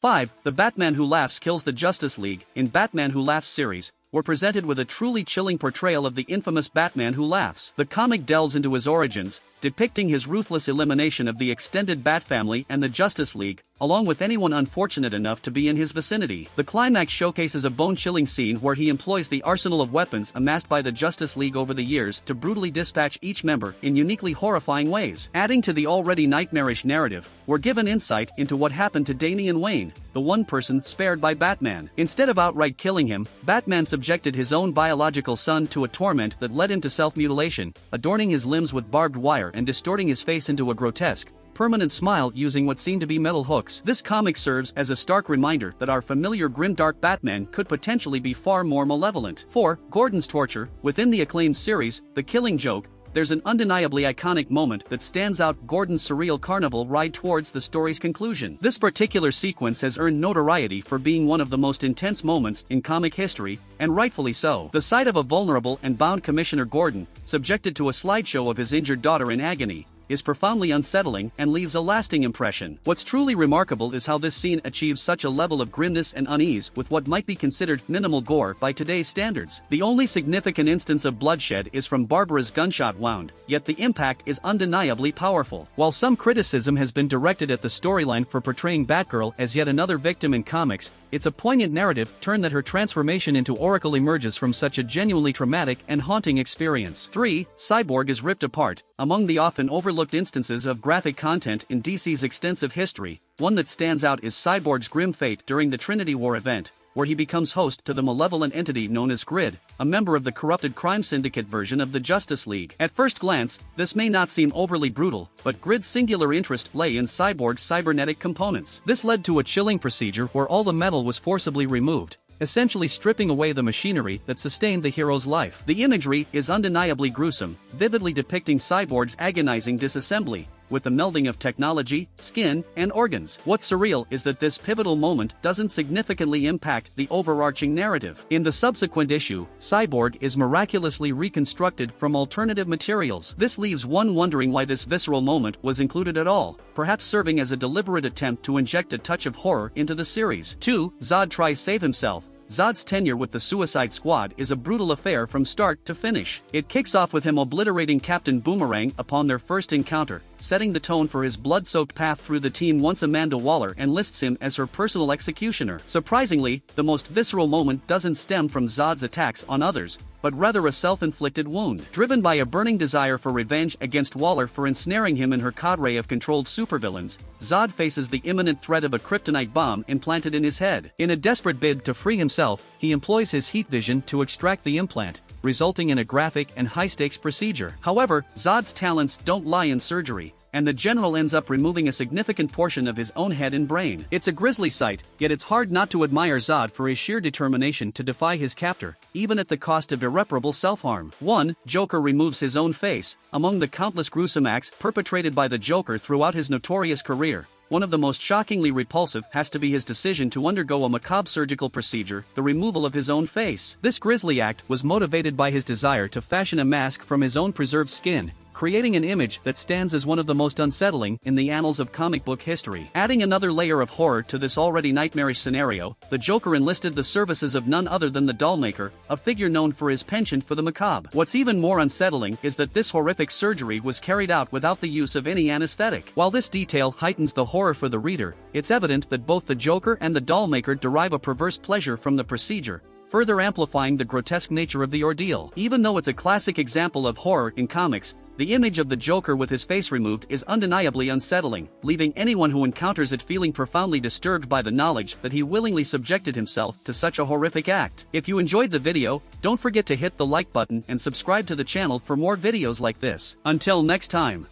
5. The Batman Who Laughs Kills the Justice League. In Batman Who Laughs series, we're presented with a truly chilling portrayal of the infamous Batman Who Laughs. The comic delves into his origins, depicting his ruthless elimination of the extended Bat family and the Justice League, along with anyone unfortunate enough to be in his vicinity. The climax showcases a bone-chilling scene where he employs the arsenal of weapons amassed by the Justice League over the years to brutally dispatch each member in uniquely horrifying ways. Adding to the already nightmarish narrative, we're given insight into what happened to Damian Wayne, the one person spared by Batman. Instead of outright killing him, Batman subjected his own biological son to a torment that led him to self-mutilation, adorning his limbs with barbed wire and distorting his face into a grotesque, permanent smile using what seemed to be metal hooks. This comic serves as a stark reminder that our familiar grimdark Batman could potentially be far more malevolent. 4. Gordon's torture. Within the acclaimed series, The Killing Joke, there's an undeniably iconic moment that stands out: Gordon's surreal carnival ride towards the story's conclusion. This particular sequence has earned notoriety for being one of the most intense moments in comic history, and rightfully so. The sight of a vulnerable and bound Commissioner Gordon, subjected to a slideshow of his injured daughter in agony, is profoundly unsettling and leaves a lasting impression. What's truly remarkable is how this scene achieves such a level of grimness and unease with what might be considered minimal gore by today's standards. The only significant instance of bloodshed is from Barbara's gunshot wound, yet the impact is undeniably powerful. While some criticism has been directed at the storyline for portraying Batgirl as yet another victim in comics, it's a poignant narrative turn that her transformation into Oracle emerges from such a genuinely traumatic and haunting experience. 3. Cyborg is ripped apart. Among the often overlooked instances of graphic content in DC's extensive history, one that stands out is Cyborg's grim fate during the Trinity War event, where he becomes host to the malevolent entity known as Grid, a member of the corrupted crime syndicate version of the Justice League. At first glance, this may not seem overly brutal, but Grid's singular interest lay in Cyborg's cybernetic components. This led to a chilling procedure where all the metal was forcibly removed, essentially stripping away the machinery that sustained the hero's life. The imagery is undeniably gruesome, vividly depicting Cyborg's agonizing disassembly, with the melding of technology, skin, and organs. What's surreal is that this pivotal moment doesn't significantly impact the overarching narrative. In the subsequent issue, Cyborg is miraculously reconstructed from alternative materials. This leaves one wondering why this visceral moment was included at all, perhaps serving as a deliberate attempt to inject a touch of horror into the series. 2. Zod tries save himself. Zod's tenure with the Suicide Squad is a brutal affair from start to finish. It kicks off with him obliterating Captain Boomerang upon their first encounter, setting the tone for his blood-soaked path through the team once Amanda Waller enlists him as her personal executioner. Surprisingly, the most visceral moment doesn't stem from Zod's attacks on others, but rather a self-inflicted wound. Driven by a burning desire for revenge against Waller for ensnaring him in her cadre of controlled supervillains, Zod faces the imminent threat of a kryptonite bomb implanted in his head. In a desperate bid to free himself, he employs his heat vision to extract the implant, resulting in a graphic and high-stakes procedure. However, Zod's talents don't lie in surgery, and the general ends up removing a significant portion of his own head and brain. It's a grisly sight, yet it's hard not to admire Zod for his sheer determination to defy his captor, even at the cost of irreparable self-harm. 1. Joker removes his own face. Among the countless gruesome acts perpetrated by the Joker throughout his notorious career, one of the most shockingly repulsive has to be his decision to undergo a macabre surgical procedure, the removal of his own face. This grisly act was motivated by his desire to fashion a mask from his own preserved skin, creating an image that stands as one of the most unsettling in the annals of comic book history. Adding another layer of horror to this already nightmarish scenario, the Joker enlisted the services of none other than the Dollmaker, a figure known for his penchant for the macabre. What's even more unsettling is that this horrific surgery was carried out without the use of any anesthetic. While this detail heightens the horror for the reader, it's evident that both the Joker and the Dollmaker derive a perverse pleasure from the procedure, further amplifying the grotesque nature of the ordeal. Even though it's a classic example of horror in comics, the image of the Joker with his face removed is undeniably unsettling, leaving anyone who encounters it feeling profoundly disturbed by the knowledge that he willingly subjected himself to such a horrific act. If you enjoyed the video, don't forget to hit the like button and subscribe to the channel for more videos like this. Until next time.